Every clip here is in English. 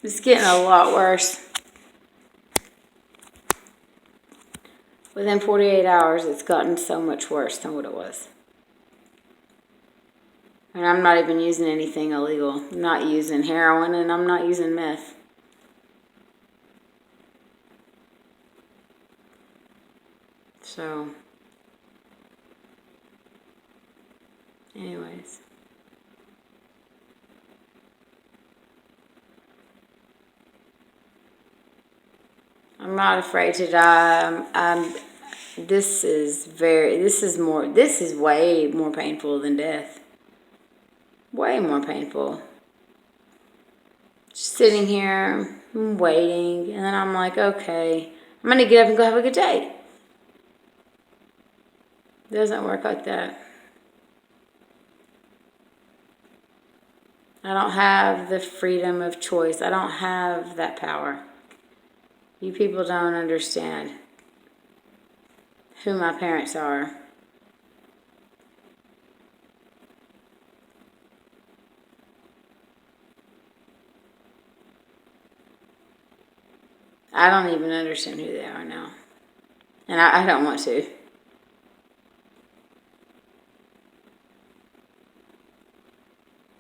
It's getting a lot worse. Within 48 hours, it's gotten so much worse than what it was. And I'm not even using anything illegal. I'm not using heroin, and I'm not using meth. So, anyways. I'm not afraid to die. This is way more painful than death. Way more painful. Just sitting here, I'm waiting, and then I'm like, okay, I'm going to get up and go have a good day. It doesn't work like that. I don't have the freedom of choice. I don't have that power. You people don't understand who my parents are. I don't even understand who they are now. And I don't want to.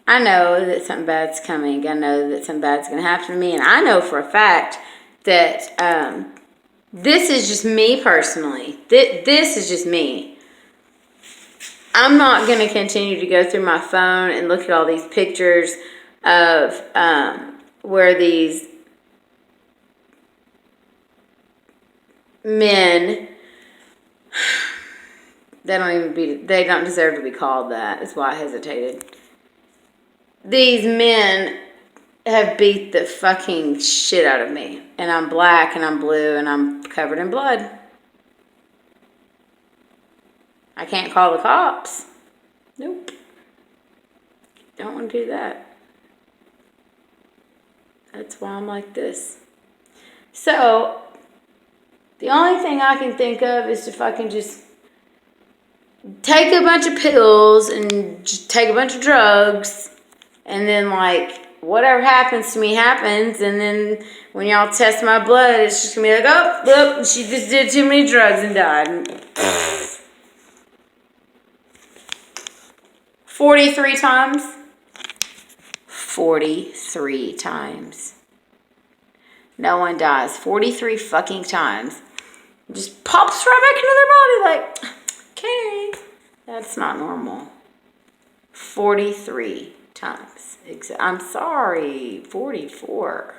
I know that something bad's coming. I know that something bad's going to happen to me. And I know for a fact that this is just me personally. This is just me. I'm not going to continue to go through my phone and look at all these pictures of where these men, they don't deserve to be called that. That's why I hesitated. These men have beat the fucking shit out of me. And I'm black and I'm blue and I'm covered in blood. I can't call the cops. Nope. Don't want to do that. That's why I'm like this. So, the only thing I can think of is to fucking just take a bunch of pills and just take a bunch of drugs. And then, like, whatever happens to me happens. And then when y'all test my blood, it's just going to be like, oh, look, she just did too many drugs and died. 43 times. 43 times. No one dies. 43 fucking times. It just pops right back into their body like, okay. That's not normal. 43 times. I'm sorry. 44.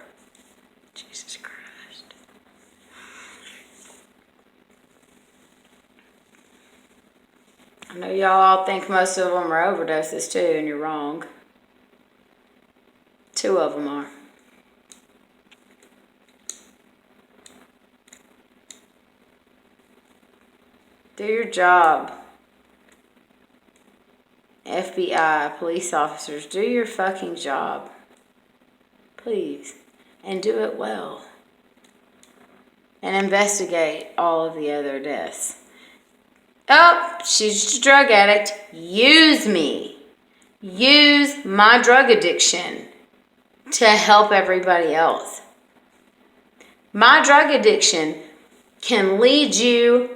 Jesus Christ. I know y'all all think most of them are overdoses too, and you're wrong. 2 of them are. Do your job. FBI, police officers, do your fucking job. Please. And do it well. And investigate all of the other deaths. Oh, she's just a drug addict. Use me. Use my drug addiction to help everybody else. My drug addiction can lead you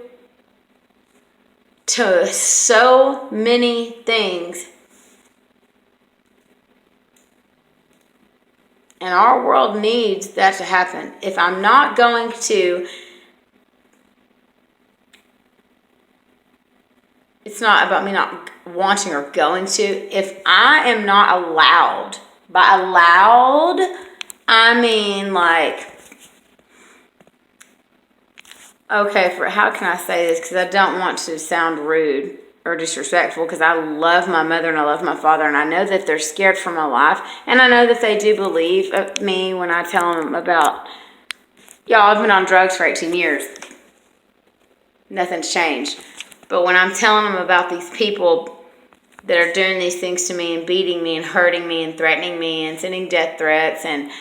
to so many things. And our world needs that to happen. If I'm not going to, it's not about me not wanting or going to. If I am not allowed, by allowed, I mean like, okay, how can I say this? Because I don't want to sound rude or disrespectful, because I love my mother and I love my father, and I know that they're scared for my life, and I know that they do believe me when I tell them about, y'all, I've been on drugs for 18 years. Nothing's changed. But when I'm telling them about these people that are doing these things to me and beating me and hurting me and threatening me and sending death threats and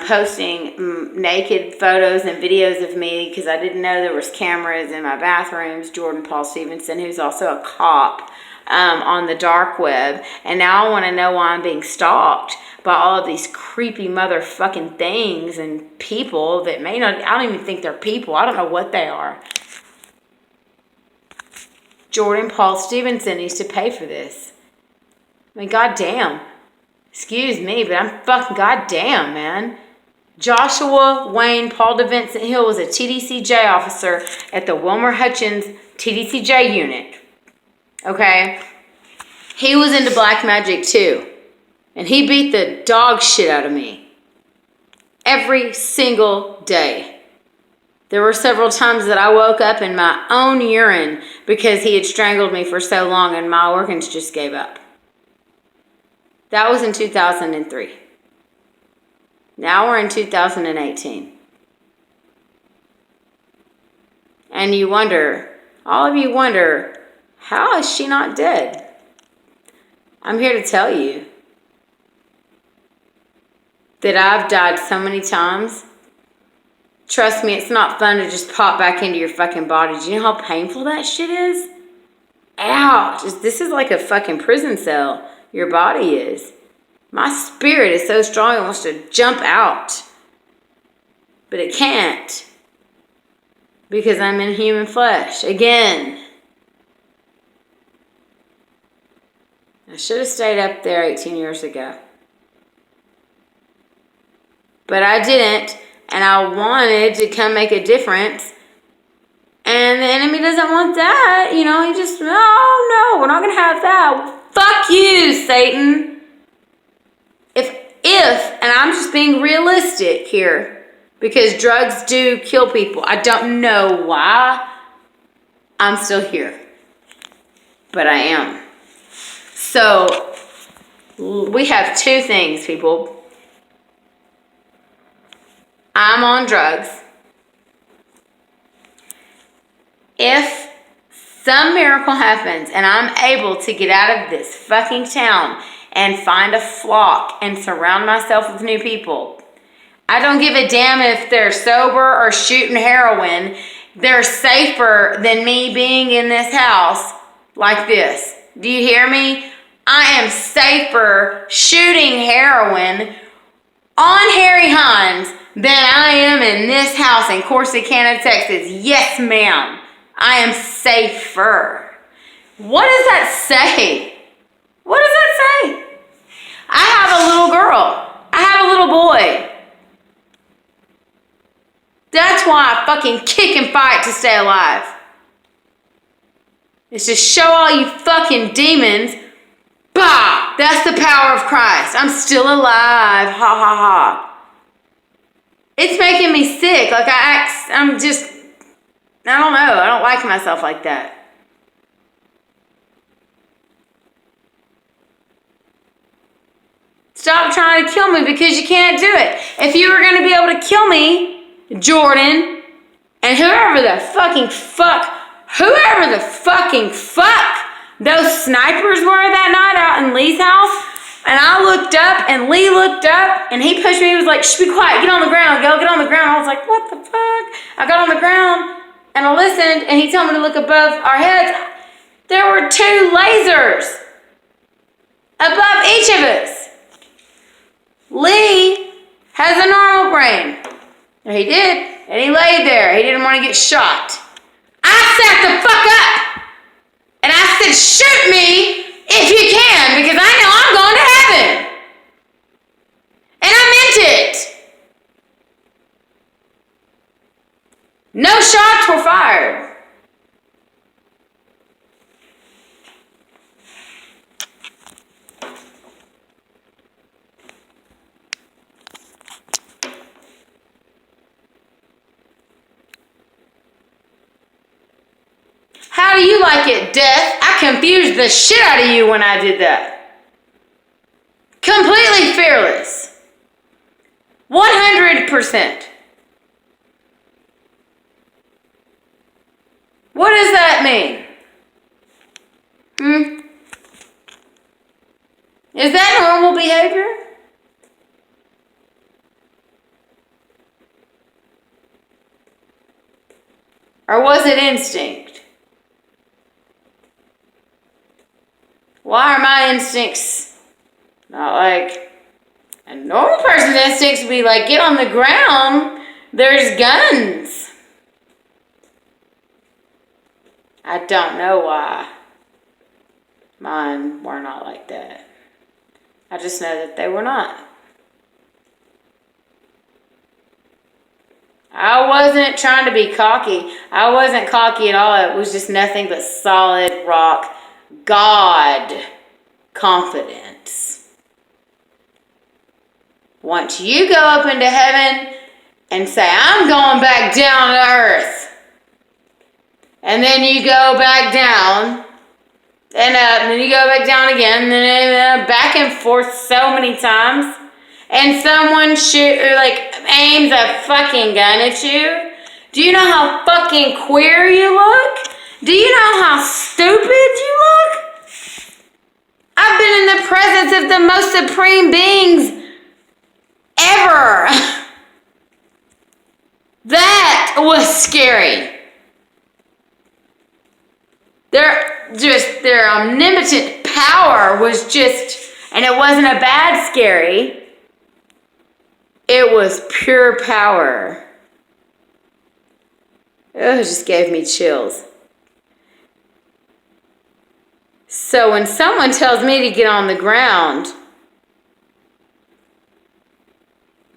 posting naked photos and videos of me because I didn't know there was cameras in my bathrooms. Jordan Paul Stevenson, who's also a cop, on the dark web, and now I want to know why I'm being stalked by all of these creepy motherfucking things and people that may not, I don't even think they're people. I don't know what they are. Jordan Paul Stevenson needs to pay for this. I mean, goddamn. Excuse me, but I'm fucking goddamn, man. Joshua Wayne Paul DeVincent Hill was a TDCJ officer at the Wilmer Hutchins TDCJ unit. Okay? He was into black magic too. And he beat the dog shit out of me. Every single day. There were several times that I woke up in my own urine because he had strangled me for so long and my organs just gave up. That was in 2003. Now we're in 2018. And you wonder, all of you wonder, how is she not dead? I'm here to tell you that I've died so many times. Trust me, it's not fun to just pop back into your fucking body. Do you know how painful that shit is? Ouch. This is like a fucking prison cell. Your body is. My spirit is so strong it wants to jump out. But it can't. Because I'm in human flesh. Again. I should have stayed up there 18 years ago. But I didn't. And I wanted to come make a difference. And the enemy doesn't want that. You know, he just, oh no, we're not going to have that. Fuck you, Satan. If, and I'm just being realistic here, because drugs do kill people. I don't know why I'm still here. But I am. So, we have two things, people. I'm on drugs. If some miracle happens and I'm able to get out of this fucking town and find a flock and surround myself with new people, I don't give a damn if they're sober or shooting heroin. They're safer than me being in this house like this. Do you hear me? I am safer shooting heroin on Harry Hines than I am in this house in Corsicana, Texas. Yes, ma'am. I am safer. What does that say? What does that say? I have a little girl. I have a little boy. That's why I fucking kick and fight to stay alive. It's to show all you fucking demons, bah, that's the power of Christ. I'm still alive, ha ha ha. It's making me sick. Like I'm just, I don't know. I don't like myself like that. Stop trying to kill me because you can't do it. If you were going to be able to kill me, Jordan, and whoever the fucking fuck those snipers were that night out in Lee's house, and I looked up, and Lee looked up, and he pushed me. He was like, shh, be quiet, get on the ground, go, get on the ground. I was like, what the fuck? I got on the ground, and I listened, and he told me to look above our heads. There were 2 lasers above each of us. Lee has a normal brain. And he did, and he laid there. He didn't want to get shot. I sat the fuck up, and I said, shoot me if you can, because I know I'm going to heaven. And I meant it. No shots were fired. How do you like it, Death? I confused the shit out of you when I did that. Completely fearless. 100%. What does that mean? Is that normal behavior? Or was it instinct? Why are my instincts not like a normal person's instincts would be like, get on the ground, there's guns. I don't know why mine were not like that. I just know that they were not. I wasn't trying to be cocky. I wasn't cocky at all. It was just nothing but solid rock God confidence. Once you go up into heaven and say, I'm going back down to earth, and then you go back down and up, and then you go back down again, and then back and forth so many times, and someone aims a fucking gun at you. Do you know how fucking queer you look? Do you know how stupid you look? I've been in the presence of the most supreme beings ever. That was scary. Their omnipotent power was just, and it wasn't a bad scary. It was pure power. It just gave me chills. So when someone tells me to get on the ground,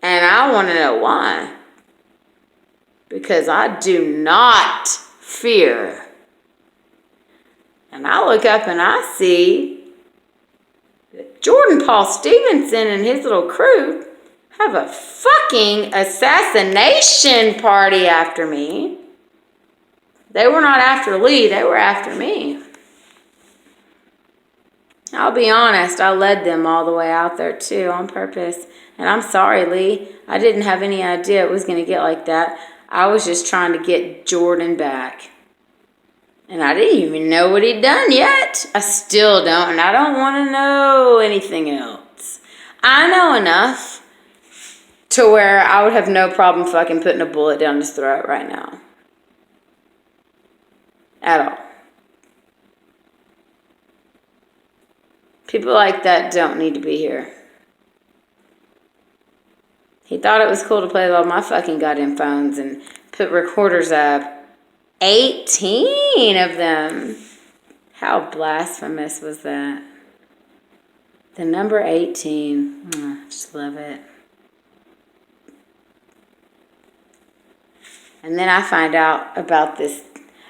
and I want to know why, because I do not fear. And I look up and I see that Jordan Paul Stevenson and his little crew have a fucking assassination party after me. They were not after Lee, they were after me. I'll be honest, I led them all the way out there too on purpose. And I'm sorry, Lee. I didn't have any idea it was going to get like that. I was just trying to get Jordan back. And I didn't even know what he'd done yet. I still don't, and I don't want to know anything else. I know enough to where I would have no problem fucking putting a bullet down his throat right now. At all. People like that don't need to be here. He thought it was cool to play with all my fucking goddamn phones and put recorders up. 18 of them. How blasphemous was that? The number 18. I just love it. And then I find out about this.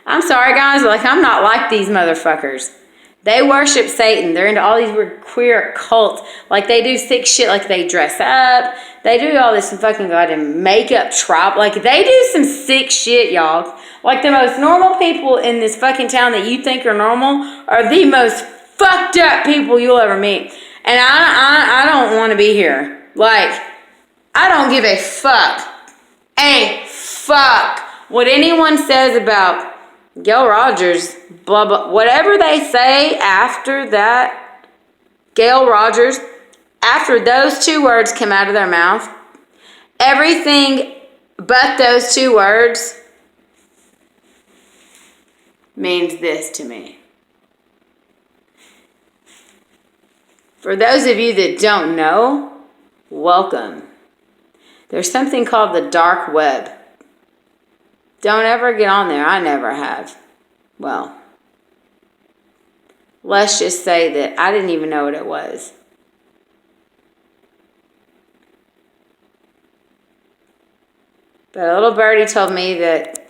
I'm sorry, guys. I'm not like these motherfuckers. They worship Satan. They're into all these weird queer cults. They do sick shit. They dress up. They do all this fucking goddamn makeup trop. They do some sick shit, y'all. The most normal people in this fucking town that you think are normal are the most fucked up people you'll ever meet. And I don't want to be here. I don't give a fuck. A fuck what anyone says about Gail Rogers, blah, blah, whatever they say after that, Gail Rogers, after those two words come out of their mouth, everything but those two words means this to me. For those of you that don't know, welcome. There's something called the dark web. Don't ever get on there. I never have. Well, let's just say that I didn't even know what it was. But a little birdie told me that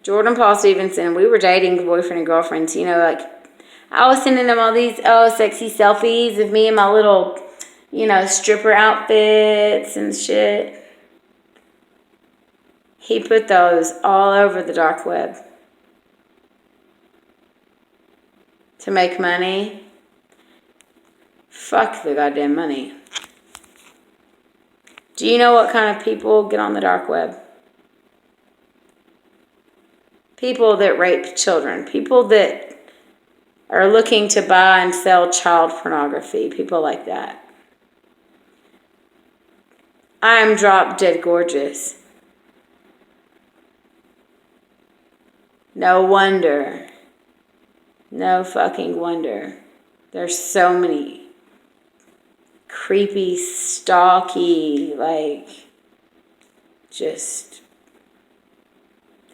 Jordan Paul Stevenson, we were dating boyfriend and girlfriends. I was sending him all these, sexy selfies of me in my little, stripper outfits and shit. He put those all over the dark web. To make money. Fuck the goddamn money. Do you know what kind of people get on the dark web? People that rape children. People that are looking to buy and sell child pornography. People like that. I'm drop dead gorgeous. No wonder. No fucking wonder. There's so many creepy, stalky, like, just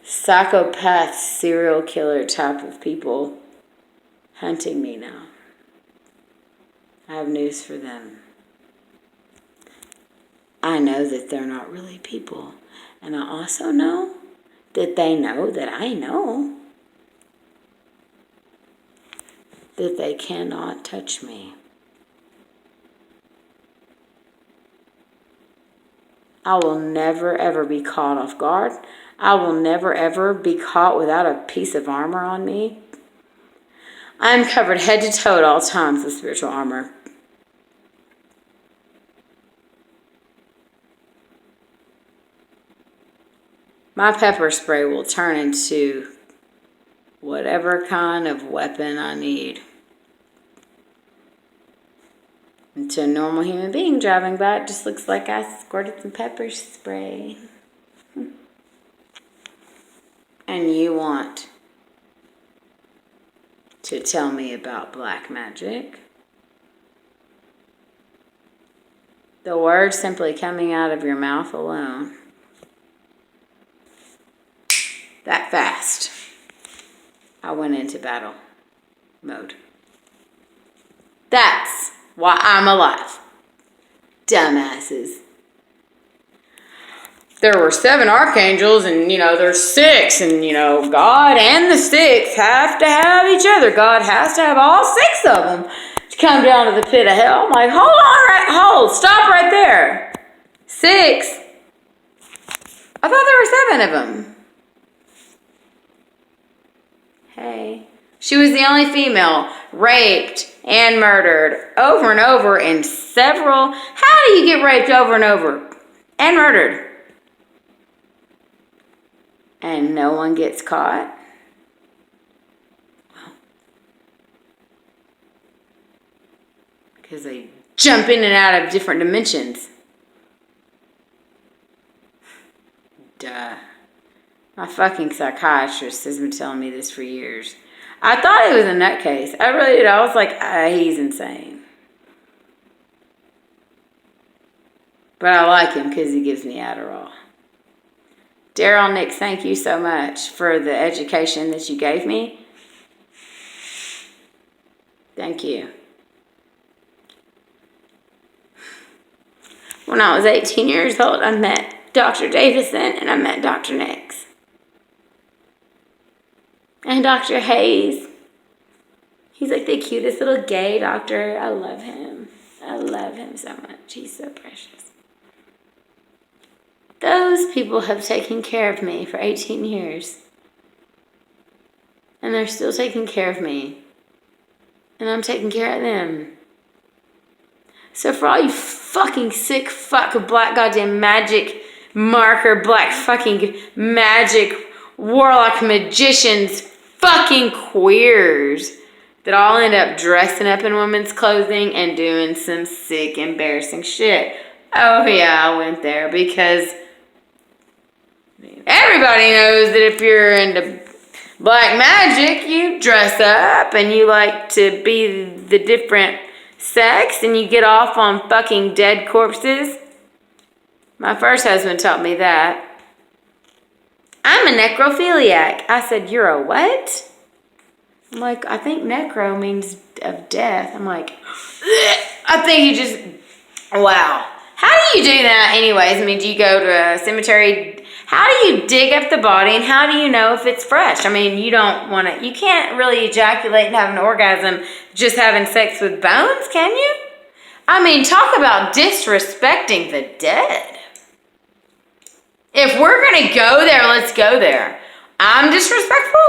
psychopath, serial killer type of people hunting me now. I have news for them. I know that they're not really people. And I also know that they know that I know that they cannot touch me. I will never, ever be caught off guard. I will never, ever be caught without a piece of armor on me. I am covered head to toe at all times with spiritual armor. My pepper spray will turn into whatever kind of weapon I need. And to a normal human being driving by, it just looks like I squirted some pepper spray. And you want to tell me about black magic? The word simply coming out of your mouth alone. That fast, I went into battle mode. That's why I'm alive. Dumbasses. There were 7 archangels, and, there's 6, and, God and the 6 have to have each other. God has to have all 6 of them to come down to the pit of hell. I'm like, stop right there. 6. I thought there were 7 of them. Hey. She was the only female raped and murdered over and over in several. How do you get raped over and over and murdered? And no one gets caught? Because they jump in and out of different dimensions. Duh. My fucking psychiatrist has been telling me this for years. I thought he was a nutcase. I really did. I was like, he's insane. But I like him because he gives me Adderall. Daryl, Nick, thank you so much for the education that you gave me. Thank you. When I was 18 years old, I met Dr. Davison and I met Dr. Nix. And Dr. Hayes. He's like the cutest little gay doctor. I love him. I love him so much. He's so precious. Those people have taken care of me for 18 years. And they're still taking care of me. And I'm taking care of them. So for all you fucking sick fuck of black goddamn magic marker, black fucking magic warlock magicians, fucking queers that all end up dressing up in women's clothing and doing some sick, embarrassing shit. Oh yeah, I went there because everybody knows that if you're into black magic, you dress up and you like to be the different sex and you get off on fucking dead corpses. My first husband taught me that. I'm a necrophiliac. I said, you're a what? I'm like, I think necro means of death. I'm like, I think you just, wow. How do you do that anyways? I mean, do you go to a cemetery? How do you dig up the body and how do you know if it's fresh? I mean, you can't really ejaculate and have an orgasm just having sex with bones, can you? I mean, talk about disrespecting the dead. If we're going to go there, let's go there. I'm disrespectful?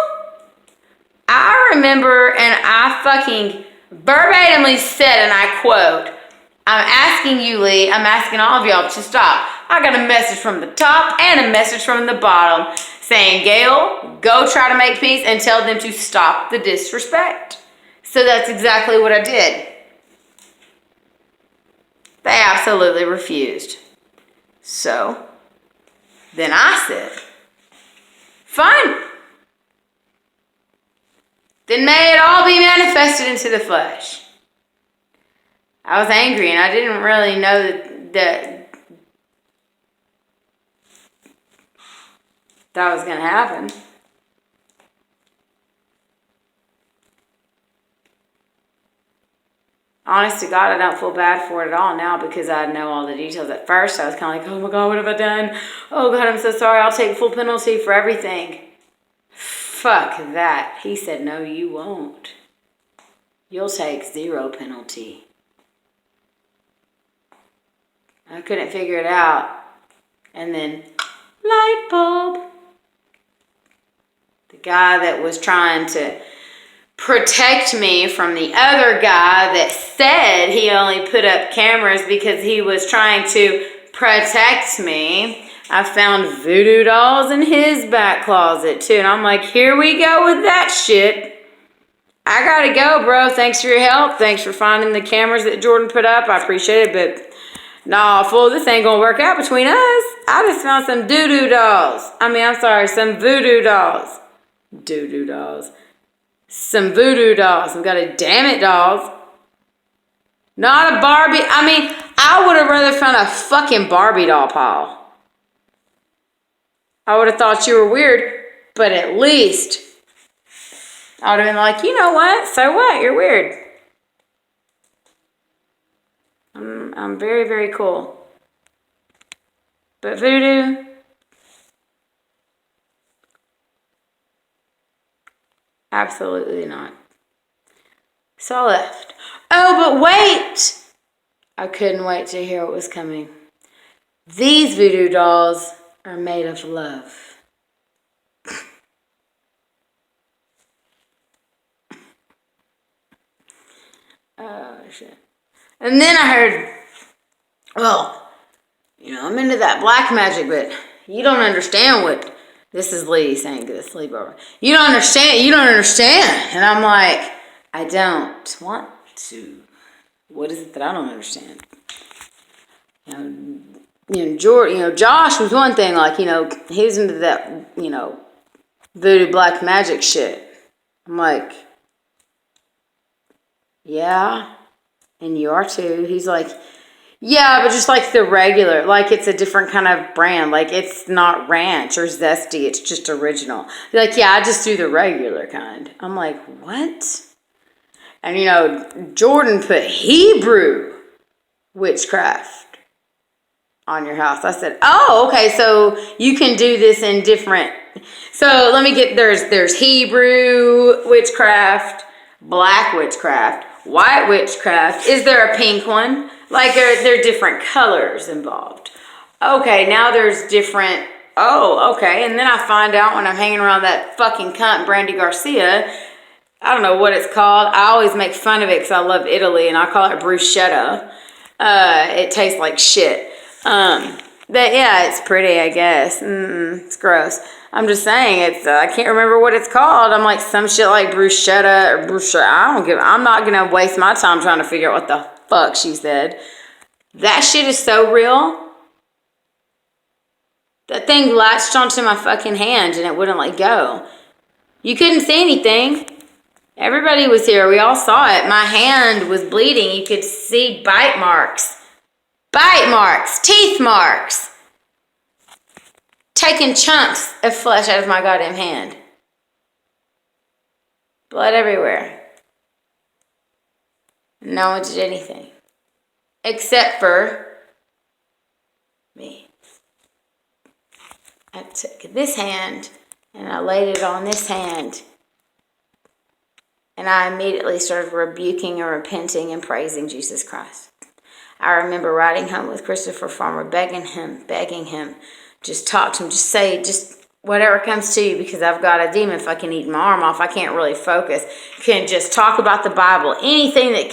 I remember, and I fucking verbatimly said, and I quote, I'm asking you, Lee, I'm asking all of y'all to stop. I got a message from the top and a message from the bottom saying, Gail, go try to make peace and tell them to stop the disrespect. So that's exactly what I did. They absolutely refused. So then I said, fine. Then may it all be manifested into the flesh. I was angry, and I didn't really know that was going to happen. Honest to God, I don't feel bad for it at all now because I know all the details. At first, I was kind of like, oh my God, what have I done? Oh God, I'm so sorry. I'll take full penalty for everything. Fuck that. He said, no, you won't. You'll take 0 penalty. I couldn't figure it out. And then, light bulb. The guy that was trying to protect me from the other guy that said he only put up cameras because he was trying to protect me. I found voodoo dolls in his back closet too. And I'm like, here we go with that shit. I gotta go, bro. Thanks for your help. Thanks for finding the cameras that Jordan put up. I appreciate it, but nah, fool, this ain't gonna work out between us. I just found some doo-doo dolls. Some voodoo dolls. Doo-doo dolls. Some voodoo dolls. Some gotta damn it dolls. Not a Barbie. I would have rather found a fucking Barbie doll pile. I would have thought you were weird, but at least I would have been like, you know what? So what? You're weird. I'm very, very cool. But voodoo, absolutely not. So I left. Oh, but wait! I couldn't wait to hear what was coming. These voodoo dolls are made of love. Oh, shit. And then I heard, well, I'm into that black magic, but you don't understand what, this is Lee saying to the sleepover. You don't understand. And I'm like, I don't want to. What is it that I don't understand? Josh was one thing, like, he was into that, voodoo black magic shit. I'm like, yeah, and you are too. He's like, yeah, but just like the regular, like it's a different kind of brand. Like it's not ranch or zesty, it's just original. They're like, yeah, I just do the regular kind. I'm like, what? And Jordan put Hebrew witchcraft on your house. I said, oh, okay, so you can do this in different. So let me get, there's Hebrew witchcraft, black witchcraft, white witchcraft. Is there a pink one? Like there are different colors involved. Okay, now there's different, oh, okay. And then I find out when I'm hanging around that fucking cunt, Brandy Garcia, I don't know what it's called. I always make fun of it because I love Italy and I call it bruschetta. It tastes like shit. But yeah, it's pretty, I guess. It's gross. I'm just saying, it's I can't remember what it's called. I'm like some shit like bruschetta or bruschetta. I'm not going to waste my time trying to figure out what the fuck she said. That shit is so real. That thing latched onto my fucking hand and it wouldn't let go. You couldn't see anything. Everybody was here. We all saw it. My hand was bleeding. You could see bite marks. Bite marks. Teeth marks. Taking chunks of flesh out of my goddamn hand. Blood everywhere. No one did anything. Except for me. I took this hand and I laid it on this hand. And I immediately started rebuking and repenting and praising Jesus Christ. I remember riding home with Christopher Farmer, begging him, just talk to him, just say, just whatever comes to you, because I've got a demon fucking eating my arm off. I can't really focus. Can just talk about the Bible, anything that